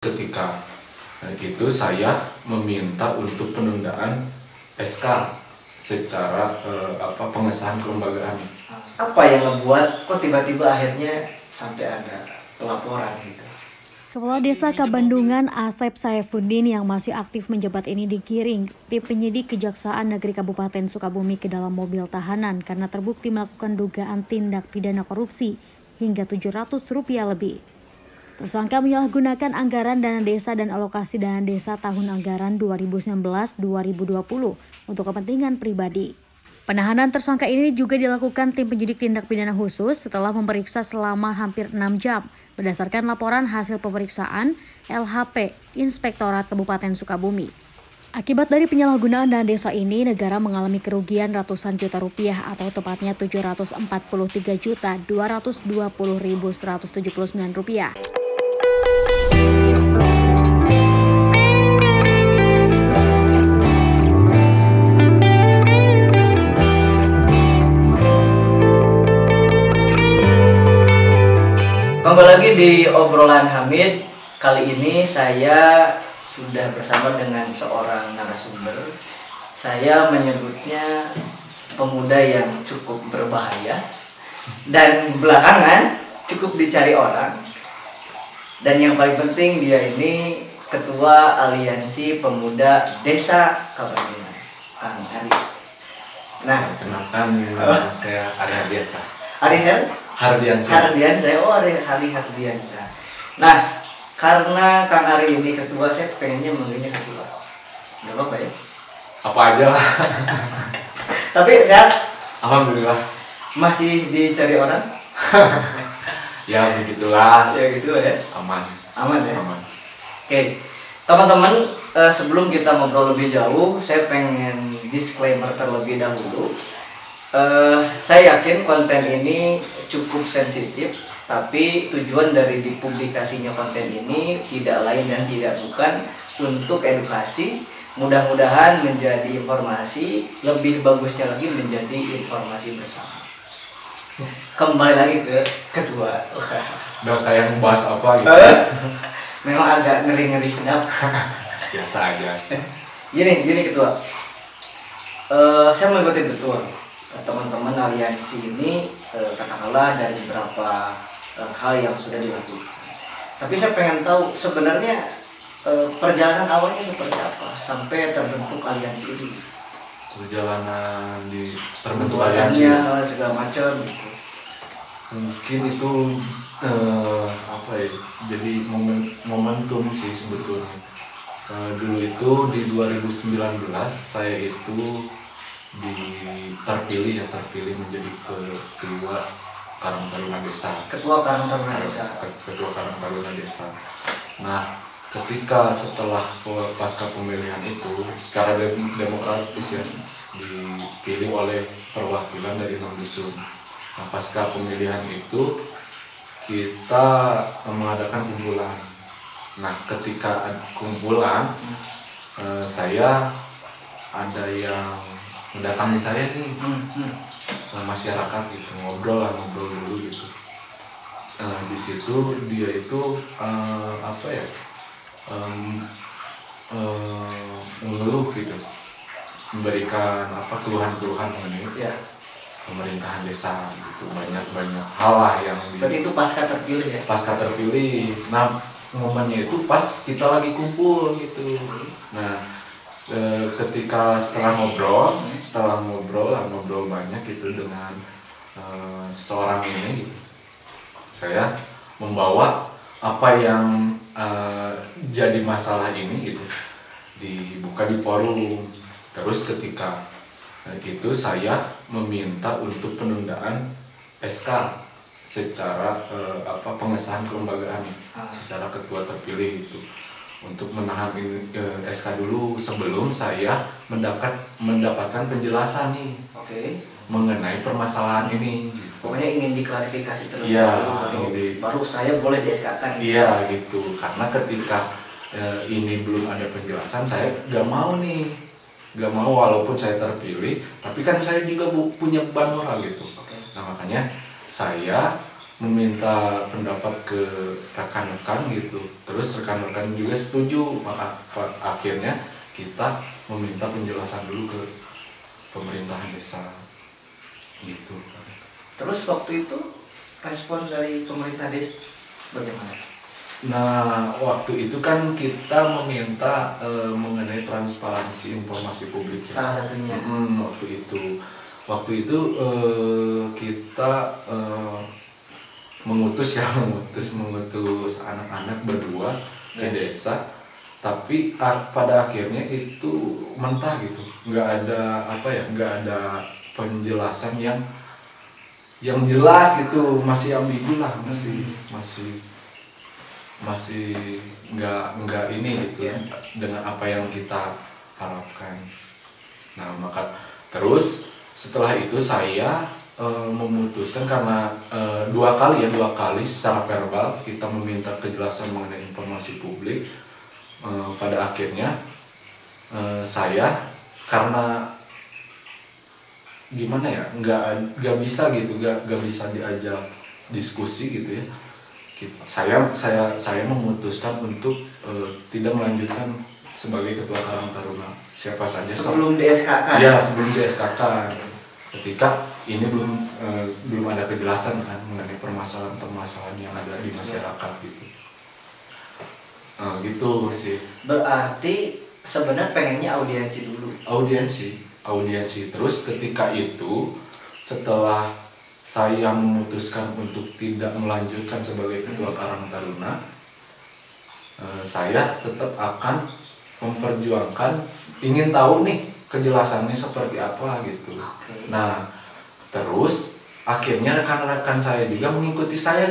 Ketika itu saya meminta untuk penundaan SK secara pengesahan kelembagaan. Apa yang membuat kok tiba-tiba akhirnya sampai ada pelaporan gitu? Kepala Desa Kabandungan Asep Saifuddin yang masih aktif menjabat ini digiring tim penyidik Kejaksaan Negeri Kabupaten Sukabumi ke dalam mobil tahanan karena terbukti melakukan dugaan tindak pidana korupsi hingga Rp700 lebih. Tersangka menyalahgunakan anggaran dana desa dan alokasi dana desa tahun anggaran 2019-2020 untuk kepentingan pribadi. Penahanan tersangka ini juga dilakukan tim penyidik tindak pidana khusus setelah memeriksa selama hampir 6 jam berdasarkan laporan hasil pemeriksaan LHP Inspektorat Kabupaten Sukabumi. Akibat dari penyalahgunaan dana desa ini, negara mengalami kerugian ratusan juta rupiah atau tepatnya Rp743.220.179. Kembali lagi di obrolan Hamid. Kali ini saya sudah bersama dengan seorang narasumber. Saya menyebutnya pemuda yang cukup berbahaya dan belakangan cukup dicari orang. Dan yang paling penting dia ini Ketua Aliansi Pemuda Desa Kabandungan, Kang Ari. Nah, Kenalkan, saya Ari Hardiansa. Ari Hardiansa. Ari Hardiansa. Nah, karena Kang Ari ini ketua, saya pengennya manggilnya ketua. Gak apa-apa ya? Apa aja lah. Tapi sehat? Alhamdulillah. Masih dicari orang? Ya begitulah. Ya gitu ya. Aman. Aman ya? Aman. Oke. Teman-teman, sebelum kita ngobrol lebih jauh, saya pengen disclaimer terlebih dahulu. Saya yakin konten ini cukup sensitif, tapi tujuan dari dipublikasinya konten ini tidak lain dan tidak bukan untuk edukasi. Mudah-mudahan menjadi informasi, lebih bagusnya lagi menjadi informasi bersama. Kembali lagi ke kedua. Udah kayak membahas apa gitu. Memang agak ngeri-ngeri sedap. Biasa aja sih. Gini kedua. Saya mengikuti betul teman-teman aliansi ini, katakanlah dari beberapa hal yang sudah dilakukan. Tapi saya pengen tahu sebenarnya perjalanan awalnya seperti apa sampai terbentuk aliansi ini. Perjalanan di terbentuk aliansi segala macam gitu. mungkin itu jadi momentum sih sebetulnya. Dulu itu di 2019 saya itu terpilih menjadi ketua Karang Taruna Desa. Ketua Karang Taruna Desa. Ketua Karang Taruna Desa. Nah, ketika setelah pasca pemilihan itu secara demokratis ya dipilih oleh perwakilan dari 6 dusun. Nah, pasca pemilihan itu kita mengadakan kumpulan. Nah, ketika kumpulan saya ada yang mendatangi saya nih masyarakat gitu, ngobrol dulu gitu. Di situ dia itu mengeluh gitu, memberikan keluhan-keluhan mengenai pemerintahan desa gitu, banyak hal lah yang berarti itu pasca terpilih ya? Pasca terpilih. Nah, momennya itu pas kita lagi kumpul gitu. Nah, ketika setelah ngobrol banyak gitu dengan seseorang ini gitu, saya membawa apa yang jadi masalah ini gitu dibuka di forum. Terus ketika itu saya meminta untuk penundaan SK secara pengesahan kelembagaan secara ketua terpilih itu, untuk menahan SK dulu sebelum saya mendapatkan penjelasan nih mengenai permasalahan ini. Pokoknya ingin diklarifikasi terlebih dahulu, baru saya boleh di-SK-kan. Iya gitu, karena ketika ini belum ada penjelasan, saya nggak mau walaupun saya terpilih, tapi kan saya juga punya beban moral gitu. Nah, makanya saya meminta pendapat ke rekan-rekan gitu, terus rekan-rekan juga setuju, maka akhirnya kita meminta penjelasan dulu ke pemerintahan desa gitu. Terus waktu itu respon dari pemerintah desa bagaimana? Nah, waktu itu kan kita meminta mengenai transparansi informasi publik ya. Salah satunya. Waktu itu kita mengutus anak-anak berdua ke desa, tapi pada akhirnya itu mentah gitu, nggak ada penjelasan yang jelas gitu, masih ambigu lah, masih nggak ini gitu ya, dengan apa yang kita harapkan. Nah, maka terus setelah itu saya memutuskan, karena dua kali secara verbal kita meminta kejelasan mengenai informasi publik. Pada akhirnya saya, karena gimana ya, nggak bisa gitu, nggak bisa diajak diskusi gitu ya, saya memutuskan untuk tidak melanjutkan sebagai ketua Karang Taruna siapa saja sebelum di-SK-kan. Ya, sebelum di-SK-kan, ketika ini belum ada kejelasan kan mengenai permasalahan yang ada di masyarakat gitu. Gitu sih. Berarti sebenarnya pengennya audiensi dulu. Audiensi. Terus ketika itu, setelah saya memutuskan untuk tidak melanjutkan sebagai ketua Karang Taruna, saya tetap akan memperjuangkan, ingin tahu nih kejelasannya seperti apa gitu. Nah, terus akhirnya rekan-rekan saya juga mengikuti saya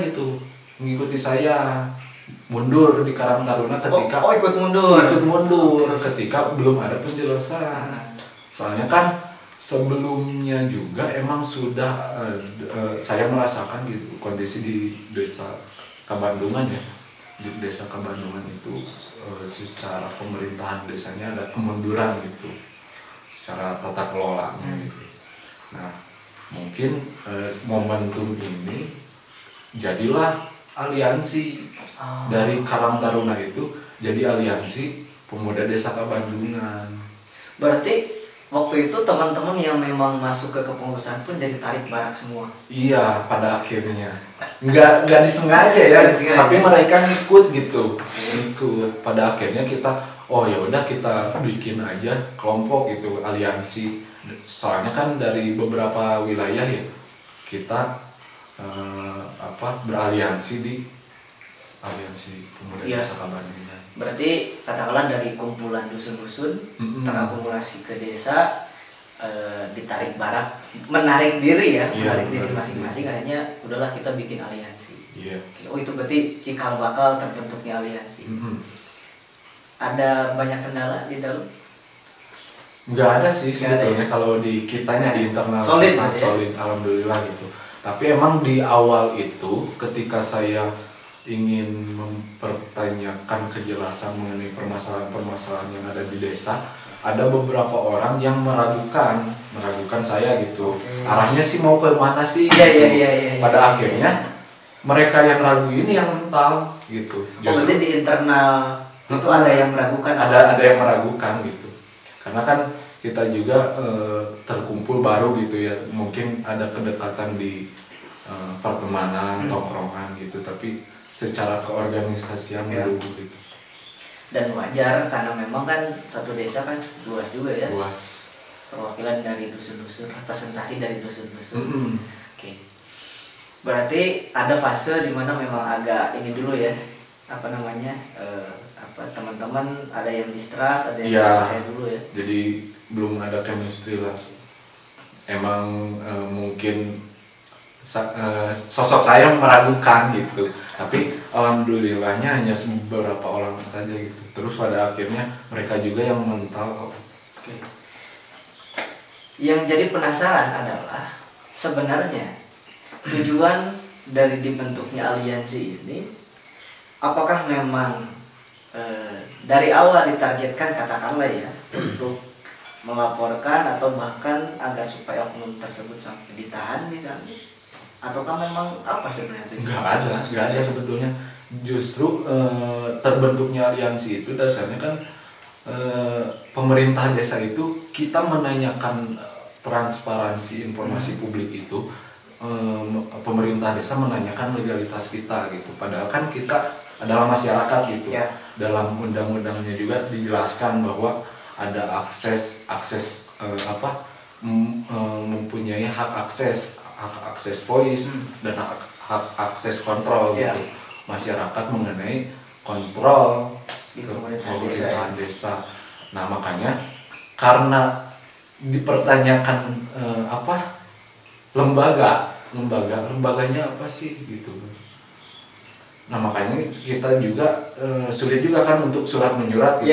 mundur di Karang Taruna ketika ikut mundur ketika belum ada penjelasan. Soalnya kan sebelumnya juga emang sudah saya merasakan gitu kondisi di desa Kabandungan ya. Di desa Kabandungan itu secara pemerintahan desanya ada kemunduran gitu, secara tata kelolanya gitu. Nah, mungkin momentum ini jadilah aliansi dari Karang Taruna itu, jadi aliansi pemuda desa Kabandungan. Berarti waktu itu teman-teman yang memang masuk ke kepengurusan pun jadi tarik barak semua. Iya, pada akhirnya nggak disengaja ya, tapi mereka ngikut gitu, pada akhirnya kita, oh ya udah kita bikin aja kelompok gitu, aliansi. Soalnya kan dari beberapa wilayah ya kita beraliansi di aliansi pemuda desa Kabandungan. Berarti katakanlah dari kumpulan dusun-dusun terakumulasi ke desa, ditarik barak, menarik diri masing-masing, akhirnya udahlah kita bikin aliansi. Oh, itu berarti cikal bakal terbentuknya aliansi. Ada banyak kendala di dalam? Nggak ada sih sebetulnya, kalau di kitanya di internal solid, alhamdulillah gitu. Tapi emang di awal itu ketika saya ingin mempertanyakan kejelasan mengenai permasalahan yang ada di desa, ada beberapa orang yang meragukan saya gitu. Arahnya sih mau ke mana sih? Iya. Pada akhirnya mereka yang ragu ini yang mental gitu. Berarti di internal itu ada yang meragukan. Ada yang meragukan gitu. Karena kan kita juga terkumpul baru gitu ya. Mungkin ada kedekatan di pertemanan, tongkrongan gitu, tapi secara keorganisasian belum gitu. Dan wajar karena memang kan satu desa kan luas juga ya. Luas. Perwakilan dari dusun-dusun, representasi dari dusun-dusun. Oke. Berarti ada fase di mana memang agak ini dulu ya, teman-teman ada yang distrust, ada yang percaya dulu ya. Jadi belum ada chemistry lah. Emang mungkin sosok saya meragukan gitu, tapi alhamdulillahnya hanya beberapa orang saja gitu. Terus pada akhirnya mereka juga yang mental. Yang jadi penasaran adalah sebenarnya tujuan dari dibentuknya aliansi ini, apakah memang dari awal ditargetkan katakanlah ya untuk melaporkan atau bahkan agar supaya oknum tersebut sampai ditahan misalnya? ataukah memang apa sebenarnya itu? Nggak ada sebetulnya. Justru terbentuknya aliansi itu dasarnya kan pemerintah desa itu kita menanyakan transparansi informasi publik itu, pemerintah desa menanyakan legalitas kita gitu. Padahal kan kita adalah masyarakat gitu. Ya. Dalam undang-undangnya juga dijelaskan bahwa ada akses mempunyai hak akses voice dan hak akses kontrol Ya. gitu. Masyarakat mengenai kontrol Di ke pemerintahan pemerintahan desa. Nah makanya karena dipertanyakan lembaganya apa sih gitu. Nah makanya kita juga sulit juga kan untuk surat menyurat gitu.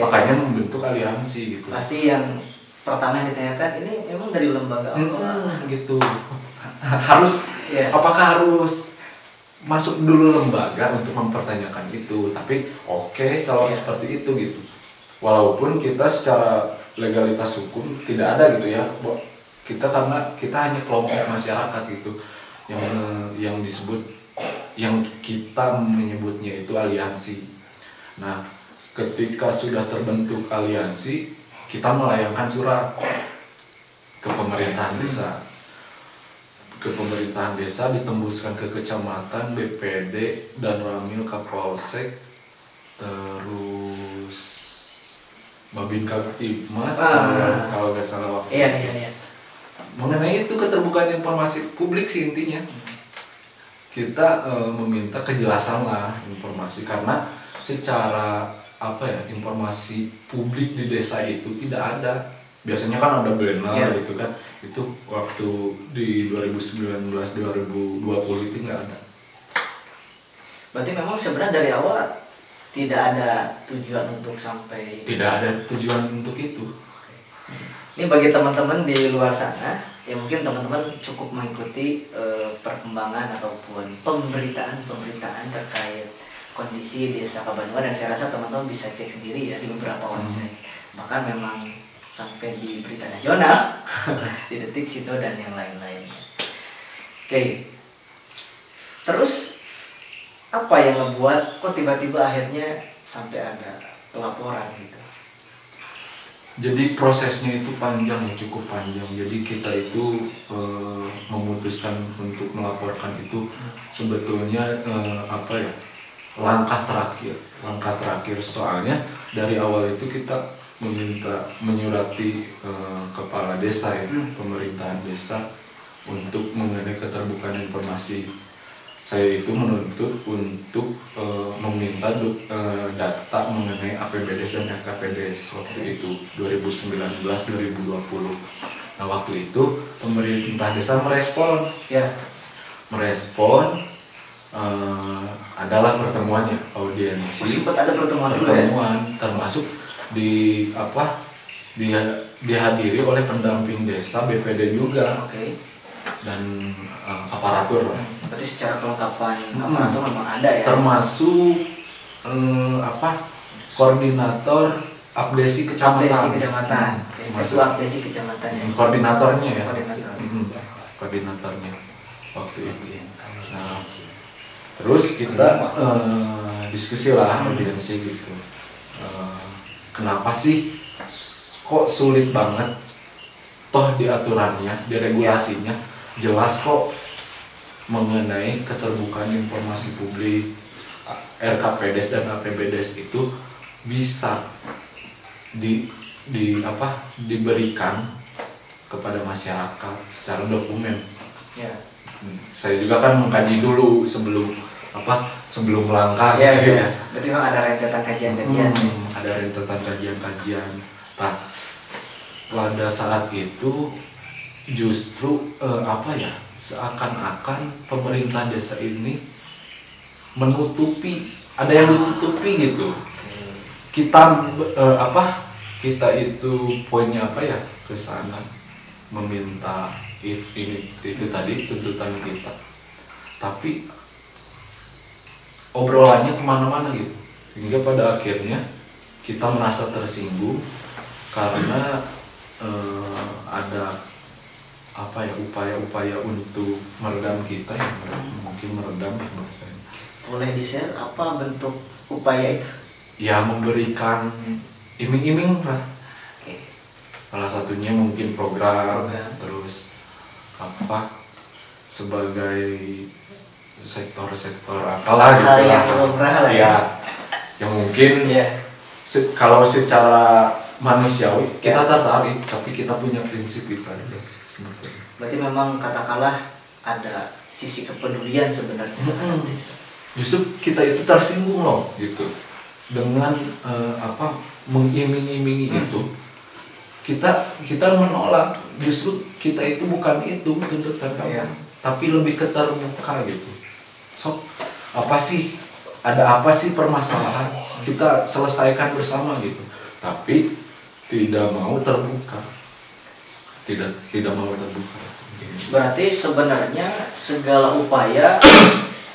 Makanya membentuk aliansi gitu. Pasti yang pertama yang ditanyakan ini emang dari lembaga apa? Gitu. Harus apakah harus masuk dulu lembaga untuk mempertanyakan itu? Tapi oke, kalau seperti itu gitu. Walaupun kita secara legalitas hukum tidak ada gitu ya. Karena kita hanya kelompok masyarakat gitu yang disebut, yang kita menyebutnya itu aliansi. Nah, ketika sudah terbentuk aliansi, kita melayangkan surat ke pemerintahan desa. Ke pemerintahan desa ditembuskan ke kecamatan, BPD, dan Ramil Kapolsek, terus Babin Kaptibmas kalau nggak salah waktu Iya. Mengenai itu keterbukaan informasi publik sih intinya. Kita meminta kejelasan lah informasi, karena secara informasi publik di desa itu tidak ada. Biasanya kan ada banner gitu kan. Itu waktu di 2019-2020 itu nggak ada. Berarti memang sebenarnya dari awal tidak ada tujuan untuk sampai. Tidak ada tujuan untuk itu. Ini bagi teman-teman di luar sana, ya mungkin teman-teman cukup mengikuti perkembangan ataupun pemberitaan terkait kondisi desa Kabandungan, dan saya rasa teman-teman bisa cek sendiri ya di beberapa website. Bahkan memang sampai di berita nasional, di Detik, Sito, dan yang lain-lainnya. Oke. Terus apa yang membuat kok tiba-tiba akhirnya sampai ada pelaporan gitu? Jadi prosesnya itu cukup panjang. Jadi kita itu memutuskan untuk melaporkan itu sebetulnya langkah terakhir. Soalnya dari awal itu kita menyurati kepala desa ya, pemerintahan desa untuk mengenai keterbukaan informasi. Saya itu menuntut untuk meminta data mengenai APBDes dan RKPDes waktu itu 2019-2020. Nah waktu itu pemerintah desa merespon, adalah pertemuannya, audiensi. Sempat ada pertemuan termasuk dihadiri oleh pendamping desa, BPD juga. Dan aparatur. Berarti secara kelengkapan aparatur memang ada ya. Termasuk koordinator abdesi kecamatan. Itu abdesi kecamatan ya. Koordinatornya ya. Koordinatornya waktu itu. Nah, terus kita diskusi lah audiensi gitu. Kenapa sih kok sulit banget? Toh di aturannya, di regulasinya jelas kok mengenai keterbukaan informasi publik, RKPDes dan APBDes itu bisa diberikan kepada masyarakat secara dokumen. Saya juga kan mengkaji dulu sebelum melangkah gitu ya. Berarti memang ada rentetan kajian-kajian. Ada rentetan kajian-kajian. Nah, pada saat itu justru seakan-akan pemerintah desa ini ada yang ditutupi gitu. Kita itu poinnya ke sana meminta itu tadi tuntutan kita, tapi obrolannya kemana-mana gitu, hingga pada akhirnya kita merasa tersinggung karena ada apa ya, upaya-upaya untuk meredam kita ya, mungkin meredam ya bahasanya. Boleh di-share apa bentuk upaya itu? Ya memberikan iming-iming lah. Oke. Salah satunya mungkin program. Program. Terus apa sebagai sektor-sektor apalah Hal gitu yang lah. lumrah lah Ya, yang mungkin Iya. kalau secara manusiawi kita Ya. tertarik, tapi kita punya prinsip itu aja sebetulnya. Berarti memang katakanlah ada sisi kepedulian sebenarnya. Justru kita itu tersinggung loh gitu dengan apa mengiming-imingi itu. Kita menolak, justru kita itu bukan itu tuntutan kamu, Iya. tapi lebih ke terbuka gitu. So apa sih, ada apa sih permasalahan, kita selesaikan bersama gitu. Tapi tidak mau terbuka, tidak mau terbuka. Berarti sebenarnya segala upaya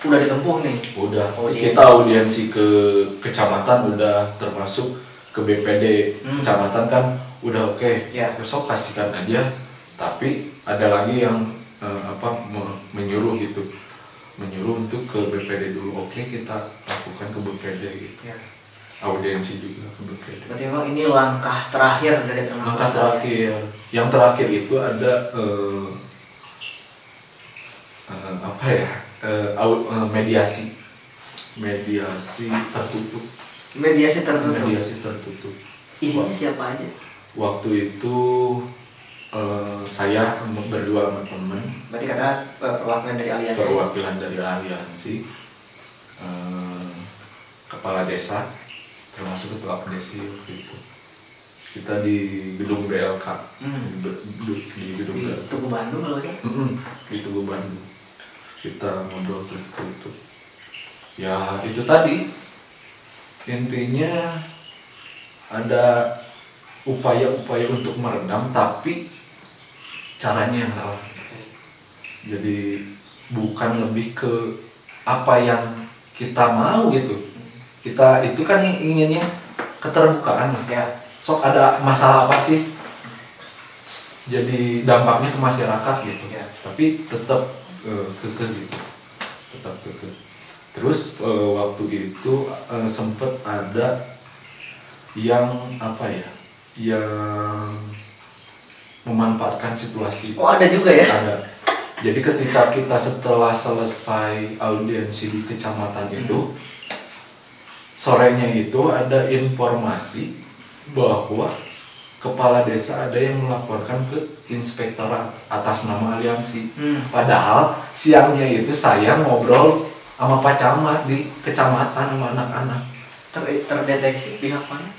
udah ditempuh nih. Udah, Audiensi. kita audiensi ke kecamatan udah termasuk ke BPD kecamatan kan udah oke. Ya. Besok kasihkan aja. Tapi ada lagi yang menyuruh gitu, menyuruh untuk ke BPD dulu. Oke, kita lakukan ke BPD gitu. Ya. Audiensi juga ke BPD. Berarti memang ini langkah terakhir dari teman-teman. Langkah terakhir, yang terakhir itu ada apa ya? Mediasi tertutup. Mediasi tertutup. Mediasi tertutup. Isinya siapa aja? Waktu itu saya berdua sama teman, Berarti kata perwakilan dari aliansi. perwakilan dari aliansi, kepala desa, termasuk ketua desa waktu itu. Kita di gedung BLK, di gedung BLK. Tugu Bandung kalau ya? Di Tugu Bandung. Kita ngobrol tertutup. Ya itu tadi, intinya ada upaya-upaya untuk meredam, tapi caranya yang salah. Jadi bukan lebih ke apa yang kita mau gitu. Kita itu kan inginnya keterbukaan ya. Sok ada masalah apa sih? Jadi dampaknya ke masyarakat gitu ya. Tapi tetap kekeh gitu. Tetap kekeh. Terus waktu itu sempet ada yang apa ya? Yang memanfaatkan situasi. Oh, ada juga ya? Ada. Jadi ketika kita setelah selesai audiensi di kecamatan itu, sorenya itu ada informasi bahwa kepala desa ada yang melaporkan ke inspektorat atas nama aliansi. Padahal siangnya itu saya ngobrol sama Pak Camat di kecamatan sama anak-anak. Terdeteksi pihak mana?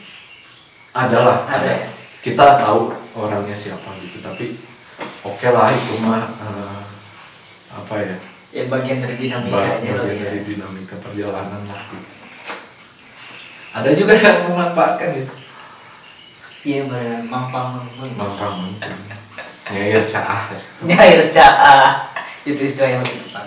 Adalah, Ada ya? Kita tahu orangnya siapa gitu, tapi oke lah itu mah apa ya? Ya bagian dari dinamikanya. Bagian dari dinamika perjalanan lah gitu. Ada juga yang memanfaatkan gitu. Iya benar, mampang. Mampang, nyair caah. Nyair caah. Itu istilah yang lebih tepat.